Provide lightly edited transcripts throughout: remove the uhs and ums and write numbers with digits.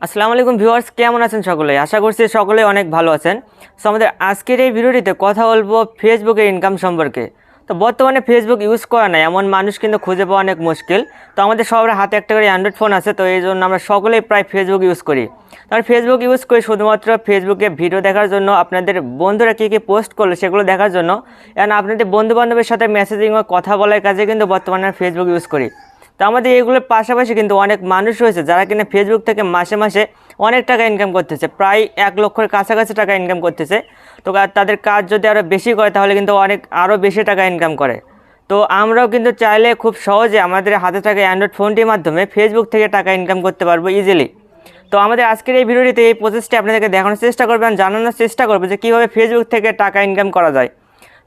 আসসালামু আলাইকুম ভিউয়ার্স, কেমন আছেন সকলে? আশা করছি সকলে অনেক ভালো আছেন। সো আমাদের আজকের এই ভিডিওটিতে কথা বলবো ফেসবুকের ইনকাম সম্পর্কে। তো বর্তমানে ফেসবুক ইউজ করা নাই এমন মানুষ কিন্তু খুঁজে পাওয়া অনেক মুশকিল। তো আমাদের সবার হাতে একটা করে অ্যান্ড্রয়েড ফোন আছে, তো এই জন্য আমরা সকলেই প্রায় ফেসবুক ইউজ করি। তার ফেসবুক ইউজ করি শুধুমাত্র ফেসবুকে ভিডিও দেখার জন্য, আপনাদের বন্ধুরা কী কী পোস্ট করলো সেগুলো দেখার জন্য, এবং আপনাদের বন্ধুবান্ধবের সাথে মেসেজিং ও কথা বলার কাজে কিন্তু বর্তমানে ফেসবুক ইউজ করি। তো আমাদের এগুলোর পাশাপাশি কিন্তু অনেক মানুষ রয়েছে যারা কিনা ফেসবুক থেকে মাসে মাসে অনেক টাকা ইনকাম করতেছে, প্রায় 1 লক্ষের কাছাকাছি টাকা ইনকাম করতেছে। তো তাদের কাজ যদি আরও বেশি করে তাহলে কিন্তু আরও বেশি টাকা ইনকাম করে। তো আমরাও কিন্তু চাইলে খুব সহজে আমাদের হাতে থাকা অ্যান্ড্রয়েড ফোনটির মাধ্যমে ফেসবুক থেকে টাকা ইনকাম করতে পারবো ইজিলি। তো আমাদের আজকের এই ভিডিওটিতে এই প্রসেসটি আপনাদেরকে দেখানোর চেষ্টা করবেন, জানানোর চেষ্টা করবো যে কীভাবে ফেসবুক থেকে টাকা ইনকাম করা যায়।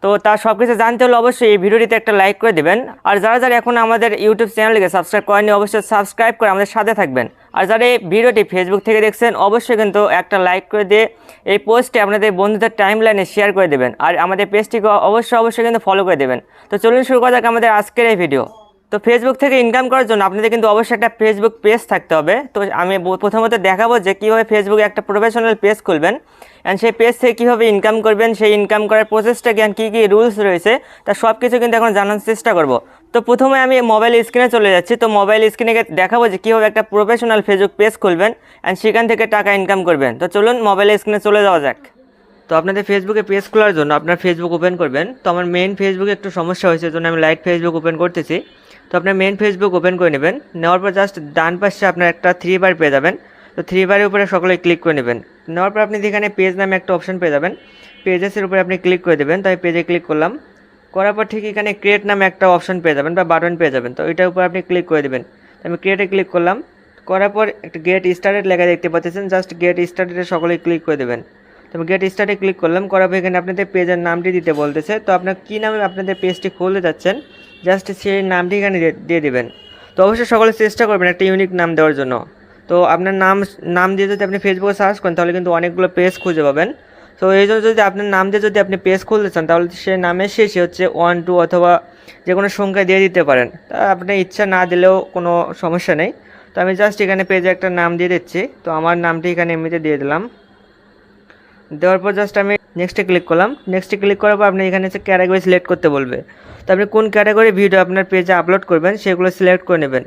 তো তার সব কিছু জানতে হলে অবশ্যই এই ভিডিওটিতে একটা লাইক করে দেবেন। আর যারা যারা এখন আমাদের ইউটিউব চ্যানেলকে সাবস্ক্রাইব করেনি অবশ্যই সাবস্ক্রাইব করে আমাদের সাথে থাকবেন। আর যারা এই ভিডিওটি ফেসবুক থেকে দেখছেন অবশ্যই কিন্তু একটা লাইক করে দিয়ে এই পোস্টটি আপনাদের বন্ধুদের টাইমলাইনে শেয়ার করে দেবেন। আর আমাদের পেজটিকে অবশ্যই কিন্তু ফলো করে দেবেন। তো চলুন শুরু করা যাক আমাদের আজকের এই ভিডিও। তো ফেসবুক থেকে ইনকাম করার জন্য আপনাদের কিন্তু অবশ্যই একটা ফেসবুক পেজ থাকতে হবে। তো আমি প্রথমত দেখাবো যে কীভাবে ফেসবুকে একটা প্রফেশনাল পেজ খুলবেন, অ্যান্ড সেই পেজ থেকে কীভাবে ইনকাম করবেন, সেই ইনকাম করার প্রসেসটা কি, কী কী রুলস রয়েছে তার সব কিছু কিন্তু এখন জানার চেষ্টা করব। তো প্রথমে আমি মোবাইল স্ক্রিনে চলে যাচ্ছি। তো মোবাইল স্ক্রিনে দেখাবো যে কীভাবে একটা প্রফেশনাল ফেসবুক পেজ খুলবেন অ্যান্ড সেখান থেকে টাকা ইনকাম করবেন। তো চলুন মোবাইল স্ক্রিনে চলে যাওয়া যাক। তো আপনাদের ফেসবুকে পেজ খোলার জন্য আপনার ফেসবুক ওপেন করবেন। তো আমার মেইন ফেসবুকে একটু সমস্যা হয়েছে, জন্য আমি লাইট ফেসবুক ওপেন করতেছি। তো আপনার মেইন ফেসবুক ওপেন করে নেবেন। নেওয়ার পর জাস্ট ডান পাশে আপনার একটা 3 বার পেয়ে যাবেন। তো 3 বারের উপরে সকলে ক্লিক করে নেবেন। নেওয়ার পর আপনি এখানে পেজ নামে একটা অপশন পেয়ে যাবেন। পেজেসের উপরে আপনি ক্লিক করে দেবেন। তো আমি পেজে ক্লিক করলাম। করার পর ঠিক এখানে ক্রিয়েট নামে একটা অপশন পেয়ে যাবেন বা বাটন পেয়ে যাবেন। তো এটার উপর আপনি ক্লিক করে দেবেন। তো আমি ক্রিয়েটে ক্লিক করলাম। করার পর একটা গেট স্টার্টেড লেখা দেখতে পাচ্ছেন, জাস্ট গেট স্টার্টেডে সকলে ক্লিক করে দেবেন। তো আমি গেট স্টার্টে ক্লিক করলাম। করার পর এখানে আপনাদের পেজের নামটি দিতে বলতেছে। তো আপনার কী নামে আপনাদের পেজটি খুলতে যাচ্ছেন জাস্ট সেই নামটি এখানে দিয়ে দেবেন। তো অবশ্যই সকলে চেষ্টা করবেন একটা ইউনিক নাম দেওয়ার জন্য। তো আপনার নাম দিয়ে যদি আপনি ফেসবুকে সার্চ করেন তাহলে কিন্তু অনেকগুলো পেজ খুঁজে পাবেন। তো এই জন্য যদি আপনার নাম দিয়ে যদি আপনি পেজ খুলতে চান তাহলে সে নামের শেষে হচ্ছে 1, 2 অথবা যে কোনো সংখ্যা দিয়ে দিতে পারেন। তা আপনার ইচ্ছা না দিলেও কোনো সমস্যা নেই। তো আমি জাস্ট এখানে পেজে একটা নাম দিয়ে দিচ্ছি। তো আমার নামটি এখানে এমনিতে দিয়ে দিলাম। দেওয়ার পর জাস্ট আমি নেক্সটে ক্লিক করলাম। নেক্সটে ক্লিক করার পর আপনি এখানে হচ্ছে ক্যাটাগরি সিলেক্ট করতে বলবে। তো আপনি কোন ক্যাটাগরি ভিডিও আপনার পেজে আপলোড করবেন সেগুলো সিলেক্ট করে নেবেন।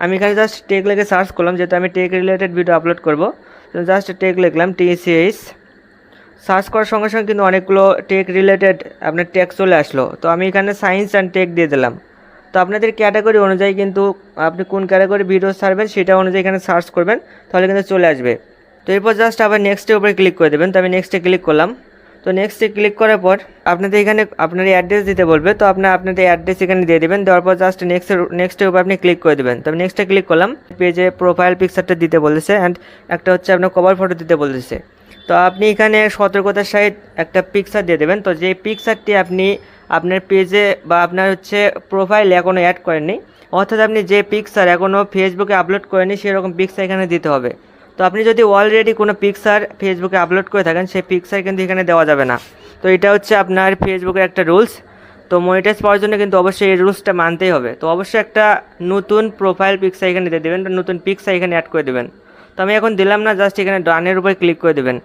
আমি এখানে জাস্ট টেক লিখে সার্চ করলাম, যেহেতু আমি টেক রিলেটেড ভিডিও আপলোড করব। তো জাস্ট টেক লিখলাম, TCH। সার্চ করার সঙ্গে সঙ্গে কিন্তু অনেকগুলো টেক রিলেটেড আপনার টেক চলে আসলো। তো আমি এখানে সায়েন্স অ্যান্ড টেক দিয়ে দিলাম। তো আপনাদের ক্যাটাগরি অনুযায়ী কিন্তু আপনি কোন ক্যাটাগরি ভিডিও ছাড়বেন সেটা অনুযায়ী এখানে সার্চ করবেন, তাহলে কিন্তু চলে আসবে। তো এরপর জাস্ট আবার নেক্সটের উপরে ক্লিক করে দেবেন। তো আমি নেক্সটে ক্লিক করলাম। তো নেক্সটে ক্লিক করার পর আপনাদের এখানে আপনার অ্যাড্রেস দিতে বলবে। তো আপনাদের অ্যাড্রেস এখানে দিয়ে দেবেন। দেওয়ার পর জাস্ট নেক্সটের উপর আপনি ক্লিক করে দেবেন। তো আমি নেক্সটে ক্লিক করলাম। পেজে প্রোফাইল পিকচারটা দিতে বলেছে অ্যান্ড একটা হচ্ছে আপনার কভার ফটো দিতে বলেছে। তো আপনি এখানে সতর্কতার সহিত একটা পিকচার দিয়ে দেবেন। তো যে পিকচারটি আপনি আপনার পেজে বা আপনার হচ্ছে প্রোফাইলে এখনও অ্যাড করেননি, অর্থাৎ আপনি যে পিকচার এখনও ফেসবুকে আপলোড করেননি সেরকম পিকচার এখানে দিতে হবে। তো আপনি যদি অলরেডি কোনো পিকচার ফেসবুকে আপলোড করে থাকেন সেই পিকচার কিন্তু এখানে দেওয়া যাবে না। তো এটা হচ্ছে আপনার ফেসবুকের একটা রুলস। তো মনিটাইজ পাওয়ার জন্য কিন্তু অবশ্যই এই রুলসটা মানতেই হবে। তো অবশ্যই একটা নতুন প্রোফাইল পিকচার এখানে দিয়ে দেবেন, নতুন পিকচার এখানে অ্যাড করে দেবেন। তো আমি এখন দিলাম না, জাস্ট এখানে ডানের উপরে ক্লিক করে দেবেন।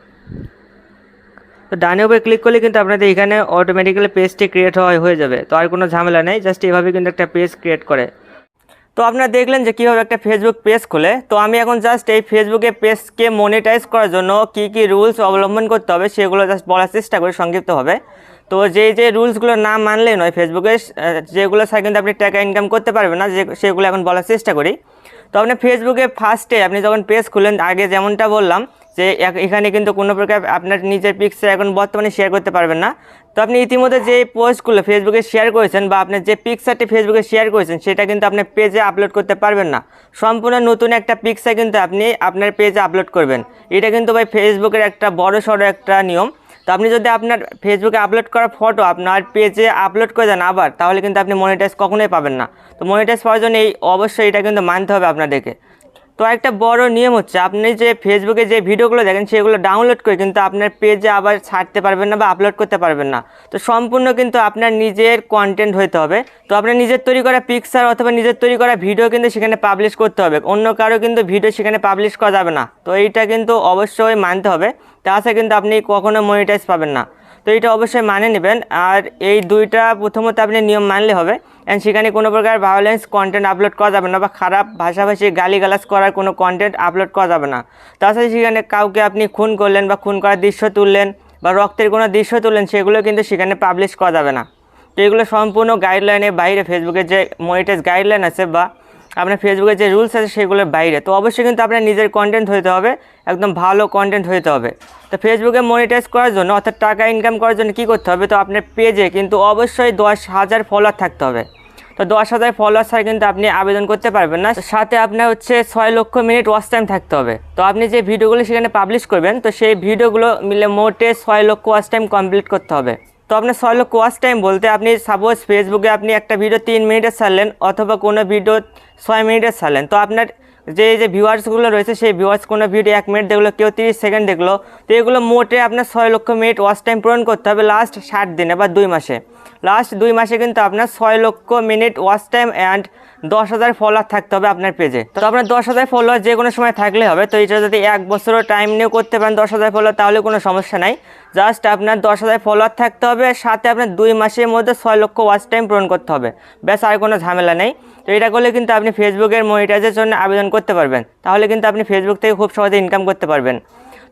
তো ডানের উপরে ক্লিক করলে কিন্তু আপনাদের এখানে অটোমেটিক্যালি পেজটি ক্রিয়েট হয়ে যাবে। তো আর কোনো ঝামেলা নেই, জাস্ট এভাবে কিন্তু একটা পেজ ক্রিয়েট করে। তো আপনারা দেখলেন যে কীভাবে একটা ফেসবুক পেজ খোলে। তো আমি এখন জাস্ট এই ফেসবুকে পেজকে মনিটাইজ করার জন্য কী কী রুলস অবলম্বন করতে হবে সেগুলো জাস্ট বলার চেষ্টা করি সংক্ষিপ্তভাবে। তো যে রুলসগুলো না মানলেই নয়, ফেসবুকে যেগুলো ছাড়া কিন্তু আপনি টাকা ইনকাম করতে পারবেন না, সেগুলো এখন বলার চেষ্টা করি। তো আপনি ফেসবুকে ফার্স্টে আপনি যখন পেজ খুলেন, আগে যেমনটা বললাম যে এখানে কিন্তু কোনো প্রকার আপনার নিজের পিকচার এখন বর্তমানে শেয়ার করতে পারবেন না। তো আপনি ইতিমধ্যে যে পোস্টগুলো ফেসবুকে শেয়ার করেছেন বা আপনি যে পিকচারটি ফেসবুকে শেয়ার করেছেন সেটা কিন্তু আপনি পেজে আপলোড করতে পারবেন না। সম্পূর্ণ নতুন একটা পিকচার কিন্তু আপনি আপনার পেজে আপলোড করবেন। এটা কিন্তু ভাই ফেসবুকের একটা বড়সড় একটা নিয়ম। তো আপনি যদি আপনার ফেসবুকে আপলোড করা ফটো আপনার পেজে আপলোড করে দেন আবার, তাহলে কিন্তু আপনি মনিটাইজ কখনোই পাবেন না। তো মনিটাইজ পাওয়ার জন্য অবশ্যই এটা কিন্তু মানতে হবে আপনাদেরকে। তো তো একটা বড় নিয়ম হচ্ছে আপনি যে ফেসবুকে যে ভিডিওগুলো দেখেন সেগুলো ডাউনলোড করে কিন্তু আপনার পেজে আবার ছাড়তে পারবেন না বা আপলোড করতে পারবেন না। তো সম্পূর্ণ কিন্তু আপনার নিজের কন্টেন্ট হইতে হবে। তো আপনার নিজের তৈরি করা পিকচার অথবা নিজের তৈরি করা ভিডিও কিন্তু সেখানে পাবলিশ করতে হবে, অন্য কারো কিন্তু ভিডিও সেখানে পাবলিশ করা যাবে না। তো এইটা কিন্তু অবশ্যই মানতে হবে, তাছাড়া কিন্তু আপনি কখনো মনিটাইজ পাবেন না। তো এটা অবশ্যই মানে নেবেন। আর এই দুইটা প্রথমত আপনি নিয়ম মানলে হবে, অ্যান্ড সেখানে কোনো প্রকার ভায়োলেন্স কন্টেন্ট আপলোড করা যাবে না বা খারাপ ভাষাভাষী গালিগালাজ করার কোনো কন্টেন্ট আপলোড করা যাবে না। তাছাড়া সেখানে কাউকে আপনি খুন করলেন বা খুন করার দৃশ্য তুললেন বা রক্তের কোনো দৃশ্য তুললেন সেগুলো কিন্তু সেখানে পাবলিশ করা যাবে না। তো এগুলো সম্পূর্ণ গাইডলাইনের বাইরে, ফেসবুকের যে মনিটাইজ গাইডলাইন আছে বা আপনার ফেসবুকের যে রুলস আছে সেগুলোর বাইরে। তো অবশ্যই কিন্তু আপনার নিজের কন্টেন্ট হইতে হবে, একদম ভালো কন্টেন্ট হইতে হবে। তো ফেসবুকে মনিটাইজ করার জন্য অর্থাৎ টাকা ইনকাম করার জন্য কী করতে হবে, তো আপনার পেজে কিন্তু অবশ্যই 10,000 ফলোয়ার থাকতে হবে। তো 10,000 ফলোয়ার ছাড়া কিন্তু আপনি আবেদন করতে পারবেন না। সাথে আপনার হচ্ছে 6 লক্ষ মিনিট ওয়াচ টাইম থাকতে হবে। তো আপনি যে ভিডিওগুলো সেখানে পাবলিশ করবেন তো সেই ভিডিওগুলো মিলে মোটে 6 লক্ষ ওয়াচ টাইম কমপ্লিট করতে হবে। তো আপনার 6 লক্ষ ওয়াচ টাইম বলতে আপনি সাপোজ ফেসবুকে আপনি একটা ভিডিও 3 মিনিটের ছাড়লেন অথবা কোনো ভিডিও 6 মিনিটের ছাড়লেন, তো আপনার যে ভিউয়ার্সগুলো রয়েছে সেই ভিউয়ার্স কোনো ভিডিও 1 মিনিট দেখলো, কেউ 30 সেকেন্ড দেখলো, তো এগুলো মোটে আপনার 6 লক্ষ মিনিট ওয়াচ টাইম পূরণ করতে হবে লাস্ট 60 দিনে বা 2 মাসে। লাস্ট 2 মাসে কিন্তু আপনার 6 লক্ষ minute watch time and 10,000 follower থাকতে হবে আপনার পেজে। তো আপনার 10,000 ফলোয়ার যে কোনো সময় থাকলে হবে। তো এটা যদি 1 বছরও টাইম নিয়ে করতে পারেন 10,000 ফলোয়ার তাহলে কোনো সমস্যা নাই। জাস্ট আপনার 10,000 ফলোয়ার থাকতে হবে, সাথে আপনার 2 মাসের মধ্যে 6 লক্ষ ওয়াচ টাইম পূরণ করতে হবে, ব্যাস আর কোনো ঝামেলা নেই। তো এটা করলে কিন্তু আপনি ফেসবুকের মনিটাইজের জন্য আবেদন করতে পারবেন, তাহলে কিন্তু আপনি ফেসবুক থেকে খুব সহজে ইনকাম করতে পারবেন।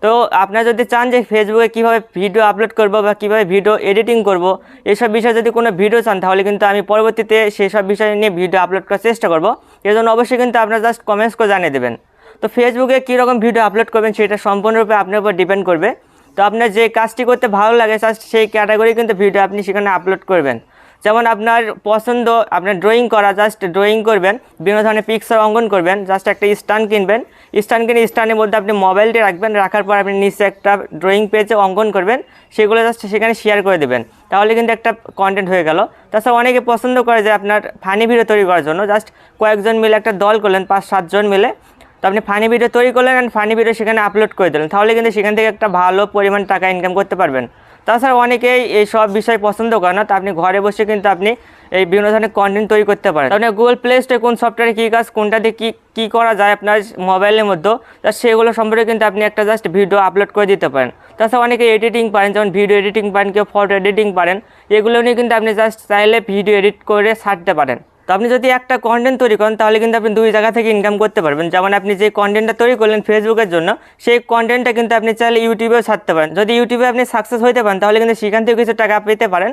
তো আপনারা যদি চান যে ফেসবুকে কীভাবে ভিডিও আপলোড করব বা কীভাবে ভিডিও এডিটিং করব এইসব বিষয়ে যদি কোনো ভিডিও চান তাহলে কিন্তু আমি পরবর্তীতে সেই সব বিষয় নিয়ে ভিডিও আপলোড করার চেষ্টা করব। এর জন্য অবশ্যই কিন্তু আপনারা জাস্ট কমেন্টস করে জানিয়ে দেবেন। তো ফেসবুকে কীরকম ভিডিও আপলোড করবেন সেটা সম্পূর্ণরূপে আপনার উপর ডিপেন্ড করবে। তো আপনার যে কাজটি করতে ভালো লাগে জাস্ট সেই ক্যাটাগরি কিন্তু ভিডিও আপনি সেখানে আপলোড করবেন। যেমন আপনার পছন্দ আপনার ড্রয়িং করা, জাস্ট ড্রয়িং করবেন, বিভিন্ন ধরনের পিকচার অঙ্কন করবেন, জাস্ট একটা স্ট্যান্ড কিনবেন, স্ট্যান্ড কিনে স্ট্যান্ডের মধ্যে আপনি মোবাইলটি রাখবেন, রাখার পর আপনি নিচে একটা ড্রয়িং পেজে অঙ্কন করবেন, সেগুলো জাস্ট সেখানে শেয়ার করে দেবেন, তাহলে কিন্তু একটা কন্টেন্ট হয়ে গেল। তাছাড়া অনেকে পছন্দ করে যে আপনার ফানি ভিডিও তৈরি করার জন্য জাস্ট কয়েকজন মিলে একটা দল করলেন, 5-7 জন মিলে, তো আপনি ফানি ভিডিও তৈরি করলেন অ্যান্ড ফানি ভিডিও সেখানে আপলোড করে দিলেন, তাহলে কিন্তু সেখান থেকে একটা ভালো পরিমাণ টাকা ইনকাম করতে পারবেন। তাছাড়া অনেকেই এই সব বিষয় পছন্দ করে না, তো আপনি ঘরে বসে কিন্তু আপনি এই বিভিন্ন ধরনের কন্টেন্ট তৈরি করতে পারেন। আপনি গুগল প্লে স্টোরে কোন সফটওয়্যারে কী কাজ, কোনটা দিয়ে কী করা যায় আপনার মোবাইলের মধ্যে, তা সেগুলো সম্পর্কে কিন্তু আপনি একটা জাস্ট ভিডিও আপলোড করে দিতে পারেন। তাছাড়া অনেকে এডিটিং পারেন, যেমন ভিডিও এডিটিং পারেন, কেউ ফটো এডিটিং পারেন, এগুলো নিয়ে কিন্তু আপনি জাস্ট চাইলে ভিডিও এডিট করে ছাড়তে পারেন। তো আপনি যদি একটা কন্টেন্ট তৈরি করেন তাহলে কিন্তু আপনি 2 জায়গা থেকে ইনকাম করতে পারবেন। যেমন আপনি যে কন্টেন্টটা তৈরি করলেন ফেসবুকের জন্য, সেই কন্টেন্টটা কিন্তু আপনি চাইলে ইউটিউবেও ছাড়তে পারেন। যদি ইউটিউবে আপনি সাকসেস হতে পারেন তাহলে কিন্তু সেখান থেকে কিছু টাকা পেতে পারেন,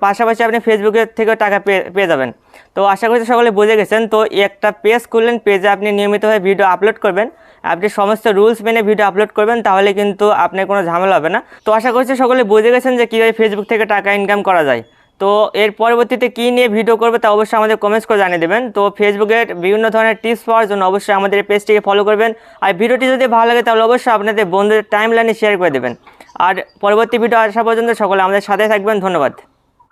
পাশাপাশি আপনি ফেসবুকের থেকেও টাকা পেয়ে যাবেন। তো আশা করছি সকলে বুঝে গেছেন। তো একটা পেজ খুললেন, পেজে আপনি নিয়মিতভাবে ভিডিও আপলোড করবেন, আপনি সমস্ত রুলস মেনে ভিডিও আপলোড করবেন, তাহলে কিন্তু আপনার কোনো ঝামেলা হবে না। তো আশা করছি সকলে বুঝে গেছেন যে কীভাবে ফেসবুক থেকে টাকা ইনকাম করা যায়। তো এর পরবর্তীতে কী নিয়ে ভিডিও করবে তা অবশ্যই আমাদের কমেন্টস করে জানিয়ে দেবেন। তো ফেসবুকের বিভিন্ন ধরনের টিপস পাওয়ার জন্য অবশ্যই আমাদের এই পেজটিকে ফলো করবেন। আর ভিডিওটি যদি ভালো লাগে তাহলে অবশ্যই আপনাদের বন্ধুদের টাইমলাইনে শেয়ার করে দেবেন। আর পরবর্তী ভিডিও আসা পর্যন্ত সকলে আমাদের সাথে থাকবেন। ধন্যবাদ।